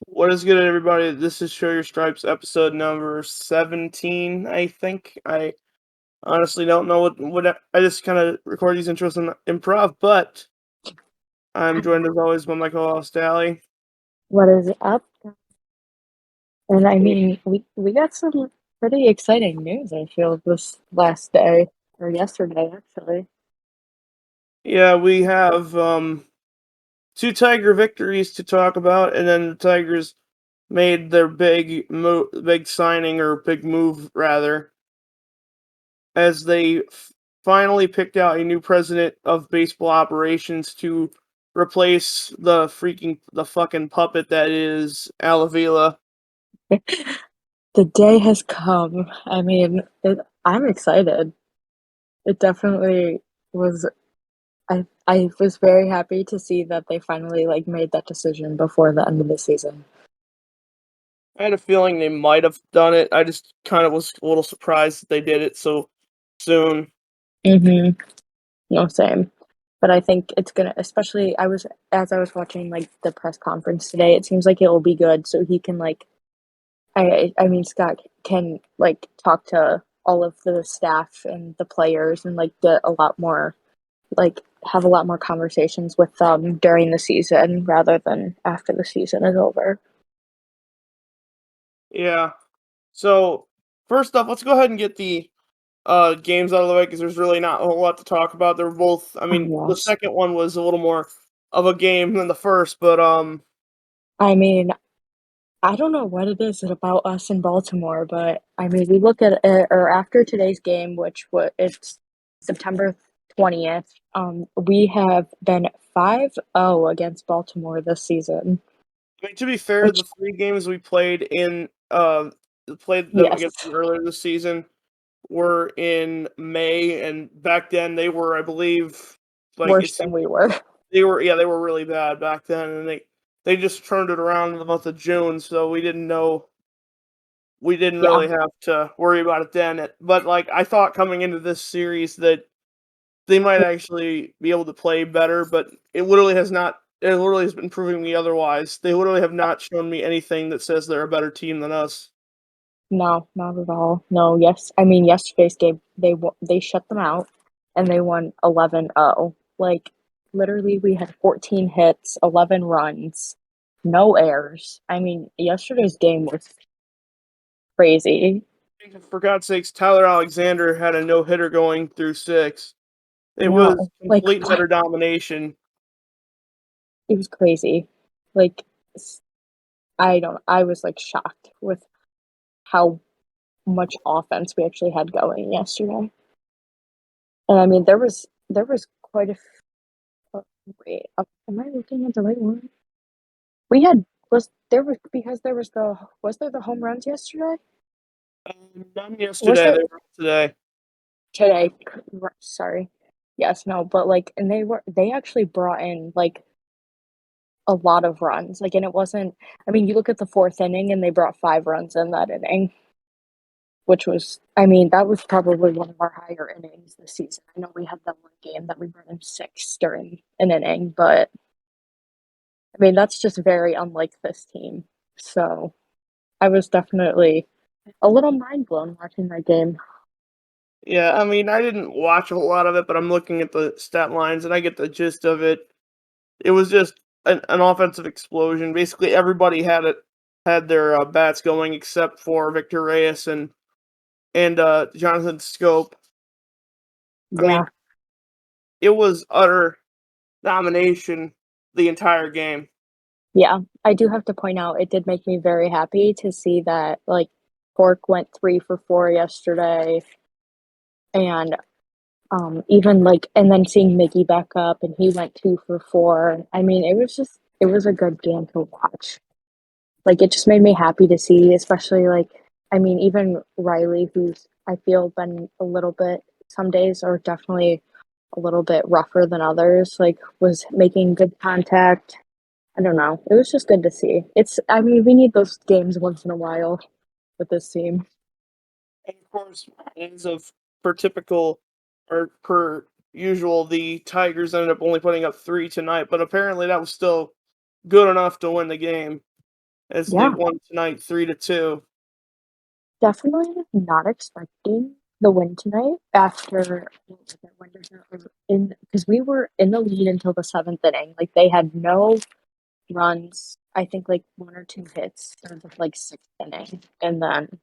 What is good, everybody? This is Show Your Stripes, episode number 17, I think. I honestly don't know I just kind of record these intros in improv, but I'm joined as always by my co-host, Allie. What is up? And I mean, we got some pretty exciting news, I feel, this last day or yesterday, actually. Yeah, we have two Tiger victories to talk about, and then the Tigers made their big signing or big move rather, as they finally picked out a new president of baseball operations to replace the fucking puppet that is Alavila. The day has come. I mean, I'm excited. It definitely was. I was very happy to see that they finally like made that decision before the end of the season. I had a feeling they might have done it. I just kind of was a little surprised that they did it so soon. Mm-hmm. No, same. But I think it's gonna, especially as I was watching like the press conference today, it seems like it will be good so he can like I mean, Scott can like talk to all of the staff and the players and like get a lot more like have a lot more conversations with them during the season rather than after the season is over. Yeah. So first off, let's go ahead and get the games out of the way because there's really not a whole lot to talk about. They're both. I Oh mean, the yes. second one was a little more of a game than the first, but I mean, I don't know what it is about us in Baltimore, but I mean, we look at it or after today's game, which was it's September 20th, we have been 5-0 against Baltimore this season, I mean, to be fair, which the 3 games we played them yes, against them earlier this season were in May, and back then they were, I believe, like, it worse than seemed we were. they were really bad back then, and they just turned it around in the month of June, so we didn't Yeah, really have to worry about it then, but, like, I thought coming into this series that they might actually be able to play better, but it literally has been proving me otherwise. They literally have not shown me anything that says they're a better team than us. no, not at all. No, yes, I mean yesterday's game they shut them out and they won 11-0. Like literally we had 14 hits, 11 runs, no errors. I mean, yesterday's game was crazy. For God's sakes, Tyler Alexander had a no-hitter going through 6. I It was know. Like complete and what? utter domination. It was crazy. Like I was like shocked with how much offense we actually had going yesterday. And I mean there was quite a oh, wait, am I looking at the right one? We had was there was because there was there the home runs yesterday? None Was yesterday, there they were today. today? Sorry. Yes, no, but like, and they actually brought in like a lot of runs. Like, and it wasn't. I mean, you look at the fourth inning, and they brought 5 runs in that inning, which was. I mean, that was probably one of our higher innings this season. I know we had that one game that we brought in 6 during an inning, but I mean, that's just very unlike this team. So I was definitely a little mind blown watching that game. Yeah, I mean, I didn't watch a whole lot of it, but I'm looking at the stat lines, and I get the gist of it. It was just an offensive explosion. Basically, everybody had their, bats going except for Victor Reyes and Jonathan Scope. I mean, Yeah, it was utter domination the entire game. yeah. I do have to point out it did make me very happy to see that like Cork went 3 for 4 yesterday, and even like and then seeing Mickey back up and he went 2 for 4. I mean, it was a good game to watch. Like it just made me happy to see, especially like I mean, even Riley, who's I feel been a little bit some days are definitely a little bit rougher than others, like was making good contact. I don't know. It was just good to see. I mean, we need those games once in a while with this team. And of course, as of per typical or per usual, the Tigers ended up only putting up 3 tonight, but apparently that was still good enough to win the game. as they Yeah, won tonight 3-2. definitely not expecting the win tonight after when does that in because we were in the lead until the seventh inning. Like they had no runs. I think like one or two hits in the like sixth inning, and then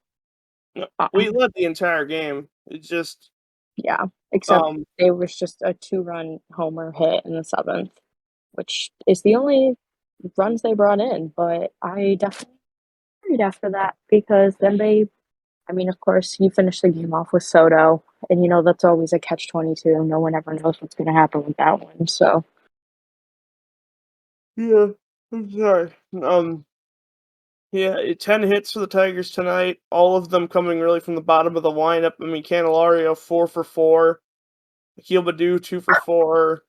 No, we um, led the entire game. It's just, yeah, except um, there was just a two-run homer hit in the seventh, which is the only runs they brought in. But I definitely worried after that because then they, I mean, of course, you finish the game off with Soto, and you know that's always a catch-22. No one ever knows what's going to happen with that one. So yeah, I'm sorry. Yeah, 10 hits for the Tigers tonight, all of them coming really from the bottom of the lineup. I mean, Candelario 4 for 4, Akil Baddoo 2 for 4,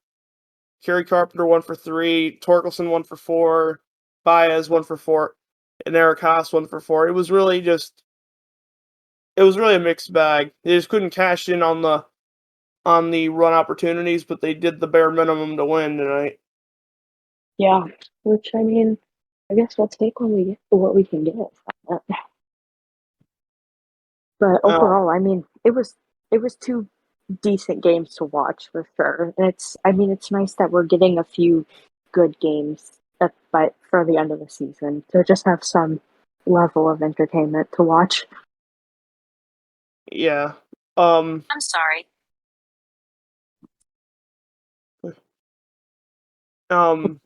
Kerry Carpenter 1 for 3, Torkelson 1 for 4, Baez 1 for 4, and Eric Haas 1 for 4. It was really a mixed bag. They just couldn't cash in on the run opportunities, but they did the bare minimum to win tonight. yeah, which I mean, I guess we'll take when we get what we can get. But Um, overall, I mean, it was two decent games to watch for sure. And it's I mean, it's nice that we're getting a few good games by for the end of the season to just have some level of entertainment to watch. yeah. Um, I'm sorry. um,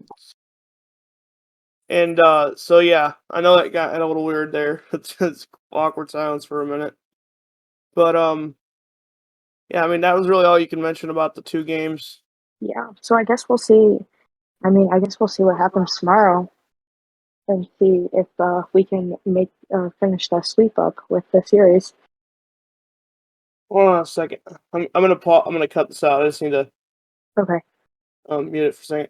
and so yeah, I know that got a little weird there. It's awkward silence for a minute. But yeah, I mean that was really all you can mention about the two games. Yeah. So I guess we'll see. I mean, I guess we'll see what happens tomorrow and see if we can make finish the sweep up with the series. Hold on a second. I'm gonna pause. I'm gonna cut this out. I just need to Okay. mute it for a second.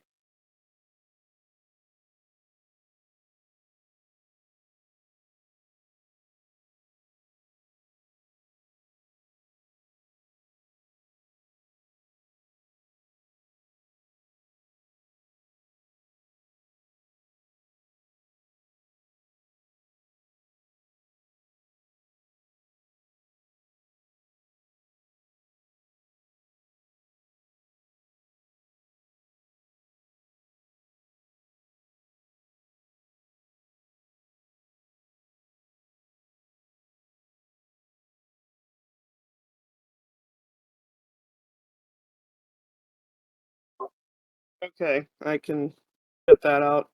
Okay, I can cut that out.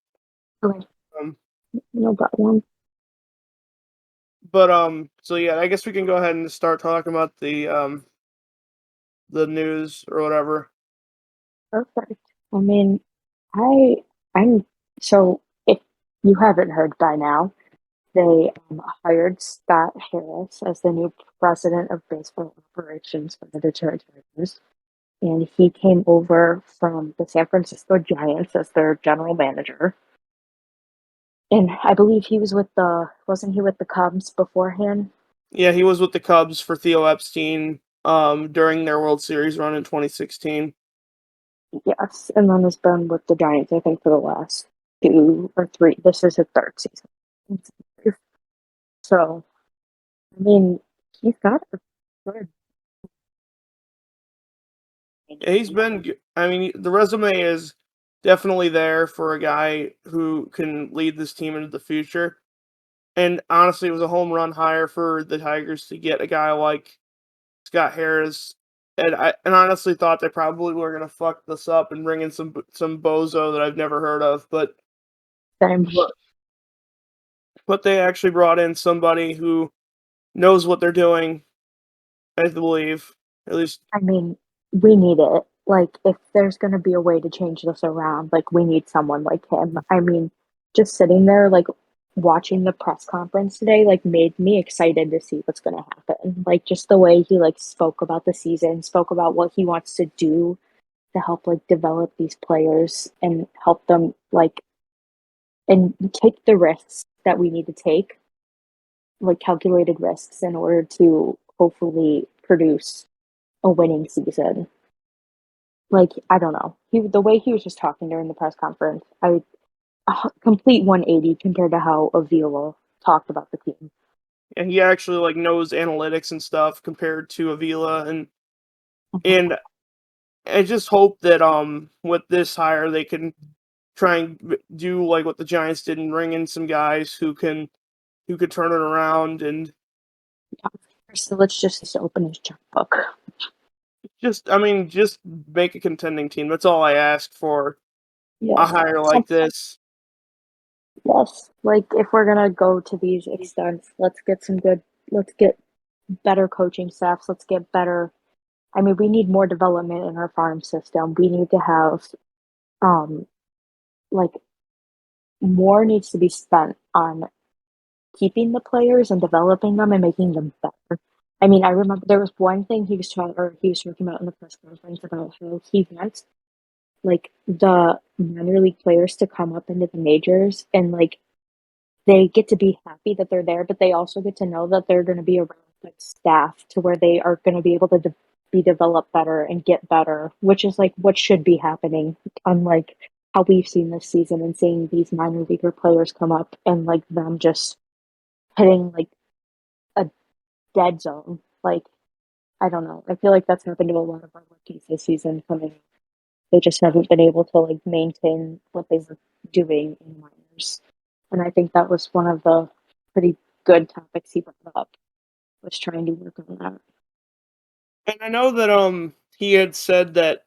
Okay. Um, No problem. but so yeah, I guess we can go ahead and start talking about the news or whatever. Perfect. I mean, I I'm so if you haven't heard by now, they hired Scott Harris as the new president of baseball operations for the Detroit Tigers, and he came over from the San Francisco Giants as their general manager. And I believe he was with the wasn't he with the Cubs beforehand? Yeah, he was with the Cubs for Theo Epstein during their World Series run in 2016. Yes, and then has been with the Giants, I think, for the last two or three. This is his third season. So, I mean, he's got a good. Yeah, I mean, the resume is definitely there for a guy who can lead this team into the future. And honestly, it was a home run hire for the Tigers to get a guy like Scott Harris. And I honestly thought they probably were gonna fuck this up and bring in some bozo that I've never heard of, Same. but but they actually brought in somebody who knows what they're doing, I believe. At least, I mean, we need it. Like, if there's going to be a way to change this around, like, we need someone like him. I mean, just sitting there, like, watching the press conference today, like, made me excited to see what's going to happen. Like, just the way he, like, spoke about the season, spoke about what he wants to do to help, like, develop these players and help them, like, and take the risks that we need to take, like, calculated risks in order to hopefully produce a winning season. Like, I don't know. The way he was just talking during the press conference, a complete 180 compared to how Avila talked about the team. And he actually like knows analytics and stuff compared to Avila, and I just hope that with this hire they can try and do like what the Giants did and bring in some guys who could turn it around and So let's just open his checkbook. just I mean just make a contending team. That's all I ask for a Yes. hire Some, like this. yes. Like if we're gonna go to these extents, let's get some good. Let's get better coaching staffs. Let's get better. I mean, we need more development in our farm system. We need to have um like more needs to be spent on keeping the players and developing them and making them better. I mean, I remember there was one thing he was talking about in the press conference about how he wants like the minor league players to come up into the majors and like they get to be happy that they're there, but they also get to know that they're going to be around good staff to where they are going to be able to be developed better and get better, which is like what should be happening. Unlike how we've seen this season and seeing these minor leaguer players come up and like them just hitting like a dead zone. Like I don't know. I feel like that's happened to a lot of our rookies this season coming. They just haven't been able to like maintain what they were doing in the minors. And I think that was one of the pretty good topics he brought up was trying to work on that. And I know that he had said that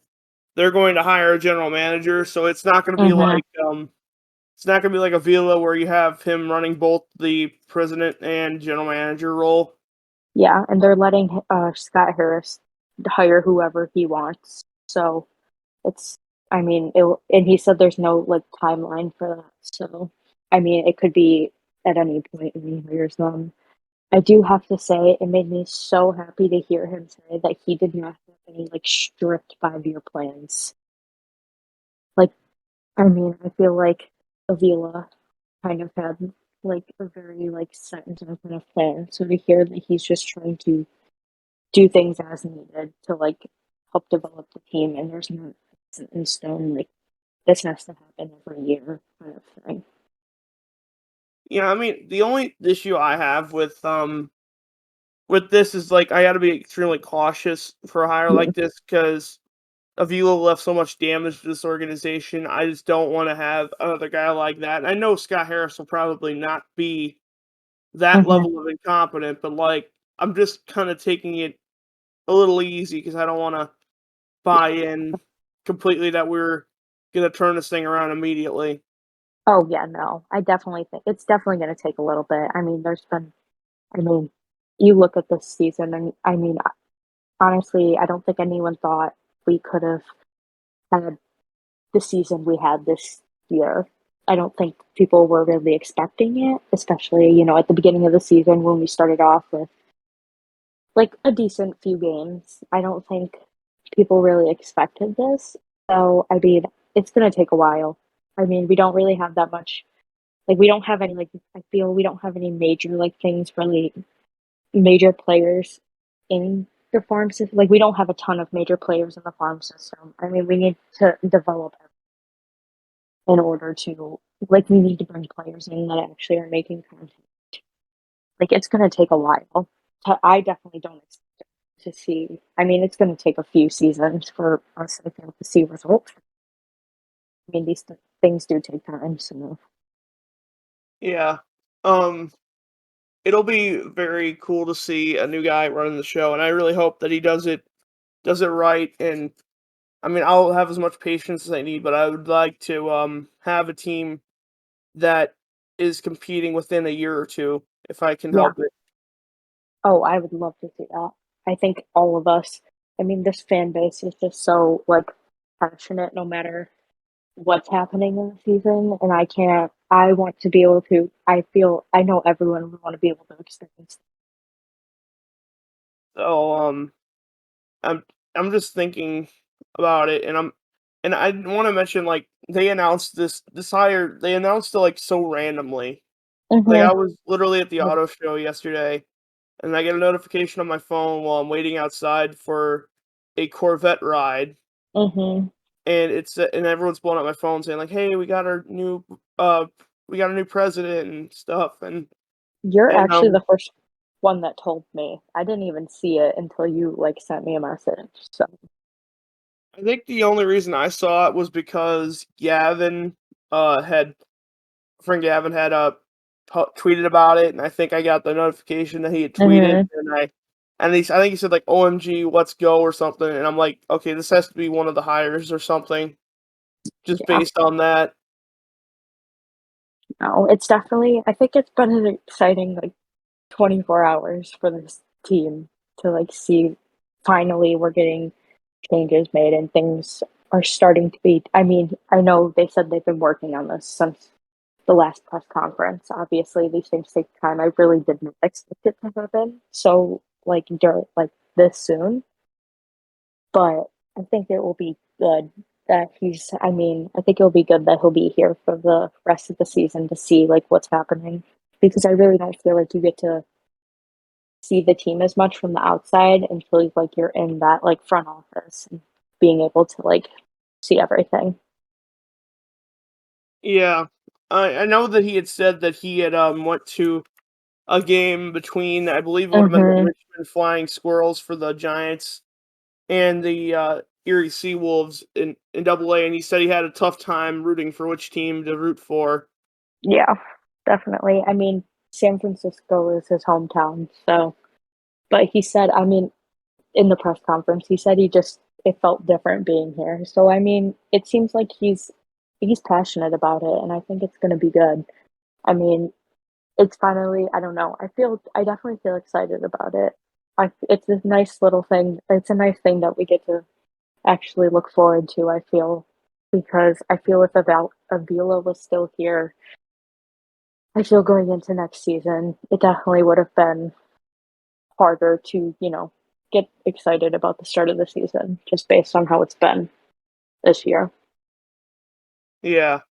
they're going to hire a general manager, so Mm-hmm. it's not gonna be like a Vila where you have him running both the president and general manager role. Yeah, and they're letting Scott Harris hire whoever he wants. So it's, I mean, and he said there's no like timeline for that. So, I mean, it could be at any point when he hires them. I do have to say, it made me so happy to hear him say that he did not have any like strict 5-year plans. Like, I mean, I feel like Avila kind of had like a very like set and done kind of plan. So to hear that he's just trying to do things as needed to like help develop the team, and there's not set in stone like this has to happen every year kind of thing. Yeah, I mean, the only issue I have with this is like I got to be extremely cautious for a hire Yeah. like this because Avila left so much damage to this organization. I just don't want to have another guy like that. And I know Scott Harris will probably not be that Hmm. level of incompetent, but like I'm just kind of taking it a little easy because I don't want to buy in completely that we're gonna turn this thing around immediately. Oh yeah, no, I definitely think it's definitely going to take a little bit. I mean, I mean, you look at this season, and I mean, honestly, I don't think anyone thought we could have had the season we had this year. I don't think people were really expecting it, especially, at the beginning of the season when we started off with like a decent few games. I don't think people really expected this. So, I mean, it's going to take a while. I mean, we don't really have that much, like, we don't have any, like, I feel we don't have any major, like, things really, major players in the farm system. Like, we don't have a ton of major players in the farm system. I mean, we need to develop in order to like we need to bring players in that actually are making content. Like it's going to take a while. I definitely don't expect to see. I mean, it's going to take a few seasons for us to be able to see results. I mean, these things do take time. So Yeah. Um it'll be very cool to see a new guy running the show and I really hope that he does it right and I mean I'll have as much patience as I need, but I would like to have a team that is competing within a year or two if I can yeah. help it. Oh, I would love to see that. I think all of us. I mean, this fan base is just so like passionate, no matter what's happening in the season, and I can't. I want to be able to. I feel. I know everyone would want to be able to experience. So I'm I'm just thinking about it and I want to mention like they announced this hire they announced it like so randomly. Like Mm-hmm. I was literally at the auto show yesterday and I get a notification on my phone while I'm waiting outside for a Corvette ride Mm-hmm. and it's and everyone's blowing up my phone saying like, "Hey, we got our new uh we got a new president and stuff, You're and actually the first one that told me. I didn't even see it until you, like, sent me a message, so I think the only reason I saw it was because Gavin had friend Gavin had tweeted about it, and I think I got the notification that he had tweeted, Mhm. I think he said like OMG, let's go or something, and I'm like, okay, this has to be one of the hires or something, just Yeah. based on that. No, it's definitely I think it's been an exciting, like, 24 hours for this team to, like, see finally we're getting changes made and things are starting to be I mean, I know they said they've been working on this since the last press conference. Obviously, these things take time. I really didn't expect it to happen so, like, this soon, but I think it will be good that I mean, I think it'll be good that he'll be here for the rest of the season to see, like, what's happening because I really don't feel like you get to see the team as much from the outside until, like, you're in that, like, front office and being able to, like, see everything. Yeah, I know that he had said that he had went to a game between, I believe it would have been the Mhm. Richmond Flying Squirrels for the Giants and the Erie Seawolves in Double A, and he said he had a tough time rooting for which team to root for. Yeah, definitely. I mean, San Francisco is his hometown, so but he said, I mean, in the press conference, he said he just it felt different being here. So I mean, it seems like he's passionate about it, and I think it's going to be good. I mean, it's finally I don't know. I definitely feel excited about it. It's a nice little thing. It's a nice thing that we get to actually look forward to. I feel because I feel if Avila was still here, I feel going into next season, it definitely would have been harder to, get excited about the start of the season just based on how it's been this year. Yeah.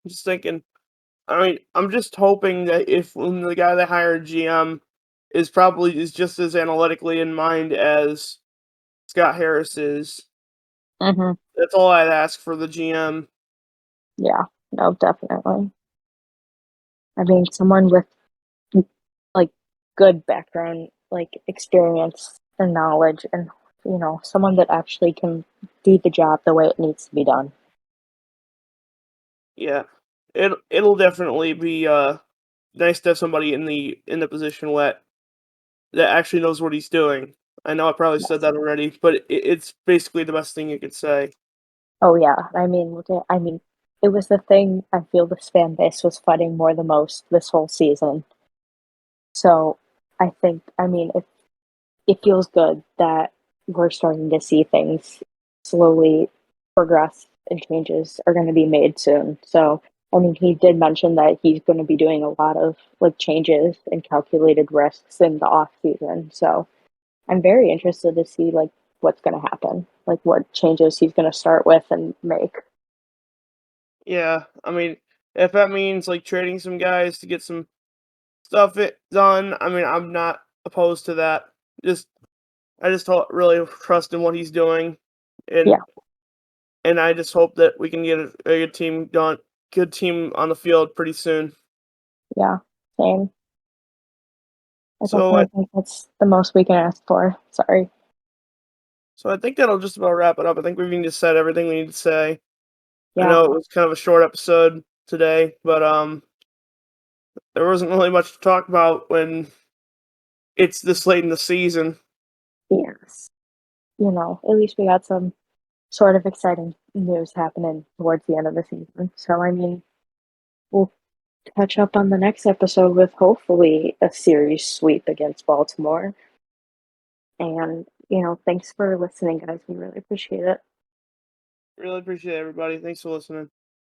Just thinking. I mean, I'm just hoping that if when the guy that hired GM is just as analytically in mind as Scott Harris is. Mhm. That's all I'd ask for the GM. Yeah. No, definitely. I mean, someone with like good background, like experience and knowledge and someone that actually can do the job the way it needs to be done. Yeah. It'll definitely be nice to have somebody in the position that actually knows what he's doing. I know I probably said Yes. that already, but it's basically the best thing you could say. Oh yeah. I mean, it was the thing I feel this fan base was fighting more the most this whole season. So I think I mean it feels good that we're starting to see things slowly progress and changes are going to be made soon. So, I mean, he did mention that he's going to be doing a lot of like changes and calculated risks in the off season. So, I'm very interested to see like what's going to happen, like what changes he's going to start with and make. Yeah, I mean, if that means like trading some guys to get some stuff it done, I mean, I'm not opposed to that. Just I just really trust in what he's doing, Yeah, and I just hope that we can get a good team on the field pretty soon. yeah, same. I So I definitely think that's the most we can ask for. Sorry. so I think that'll just about wrap it up. I think we've just said everything we need to say. I Yeah, know it was kind of a short episode today, but there wasn't really much to talk about when it's this late in the season. yes. At least we got some sort of exciting news happening towards the end of the season. So, I mean, we'll catch up on the next episode with hopefully a series sweep against Baltimore. And, thanks for listening, guys. We really appreciate it. Really appreciate it, everybody. Thanks for listening.